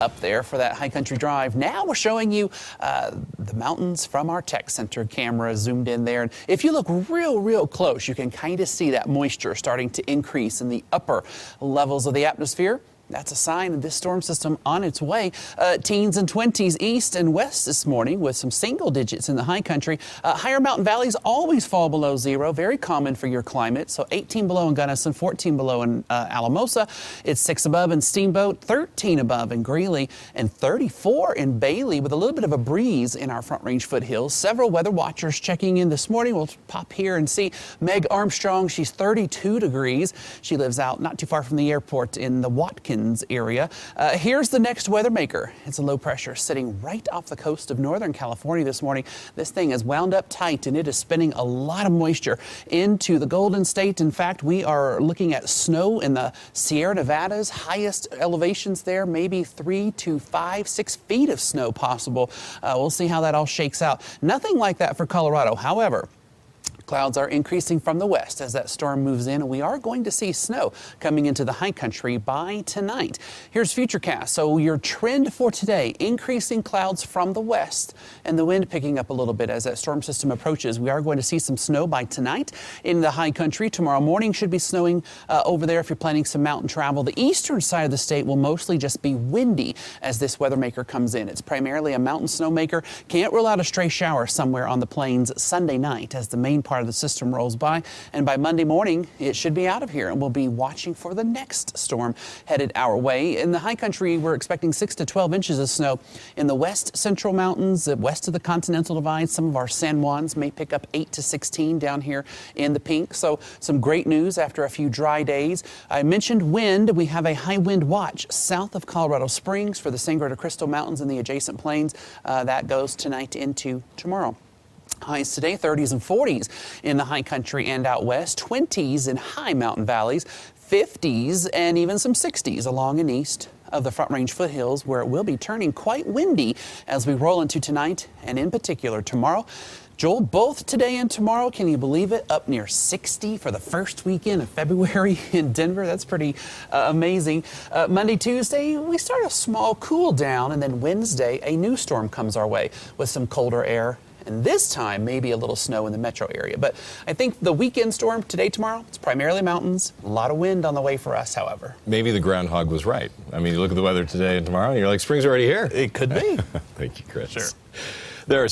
Up there for that high country drive. Now we're showing you the mountains from our tech center camera zoomed in there. And if you look real close, you can kind of see that moisture starting to increase in the upper levels of the atmosphere. That's a sign of this storm system on its way. Teens and 20s east and west this morning with some single digits in the high country. Higher mountain valleys always fall below zero. Very common for your climate. So 18 below in Gunnison, 14 below in Alamosa. It's 6 above in Steamboat, 13 above in Greeley, and 34 in Bailey with a little bit of a breeze in our Front Range foothills. Several weather watchers checking in this morning. We'll pop here and see Meg Armstrong. She's 32 degrees. She lives out not too far from the airport in the Watkins area. Here's the next weather maker. It's a low pressure sitting right off the coast of Northern California this morning. This thing is wound up tight and it is spinning a lot of moisture into the Golden State. In fact, we are looking at snow in the Sierra Nevadas, highest elevations there, maybe 3 to 5, 6 feet of snow possible. We'll see how that all shakes out. Nothing like that for Colorado. However, clouds are increasing from the west as that storm moves in, and we are going to see snow coming into the high country by tonight. Here's Futurecast. So your trend for today, increasing clouds from the west and the wind picking up a little bit as that storm system approaches. We are going to see some snow by tonight in the high country. Tomorrow morning should be snowing over there if you're planning some mountain travel. The eastern side of the state will mostly just be windy as this weather maker comes in. It's primarily a mountain snowmaker. Can't rule out a stray shower somewhere on the plains Sunday night as the main part of the system rolls by, and by Monday morning it should be out of here, and we'll be watching for the next storm headed our way. In the high country, we're expecting 6 to 12 inches of snow in the west central mountains, west of the Continental Divide. Some of our San Juans may pick up 8 to 16 down here in the pink. So some great news after a few dry days. I mentioned wind. We have a high wind watch south of Colorado Springs for the Sangre de Cristo Mountains and the adjacent plains. That goes tonight into tomorrow. Highs today, 30s and 40s in the high country and out west, 20s in high mountain valleys, 50s and even some 60s along and east of the Front Range foothills, where it will be turning quite windy as we roll into tonight and in particular tomorrow. Joel, both today and tomorrow, can you believe it? Up near 60 for the first weekend of February in Denver. That's pretty amazing. Monday, Tuesday, we start a small cool down, and then Wednesday, a new storm comes our way with some colder air. And this time, maybe a little snow in the metro area. But I think the weekend storm today, tomorrow, it's primarily mountains. A lot of wind on the way for us, however. Maybe the groundhog was right. I mean, you look at the weather today and tomorrow, and you're like, spring's already here. It could be. Thank you, Chris. Sure. There are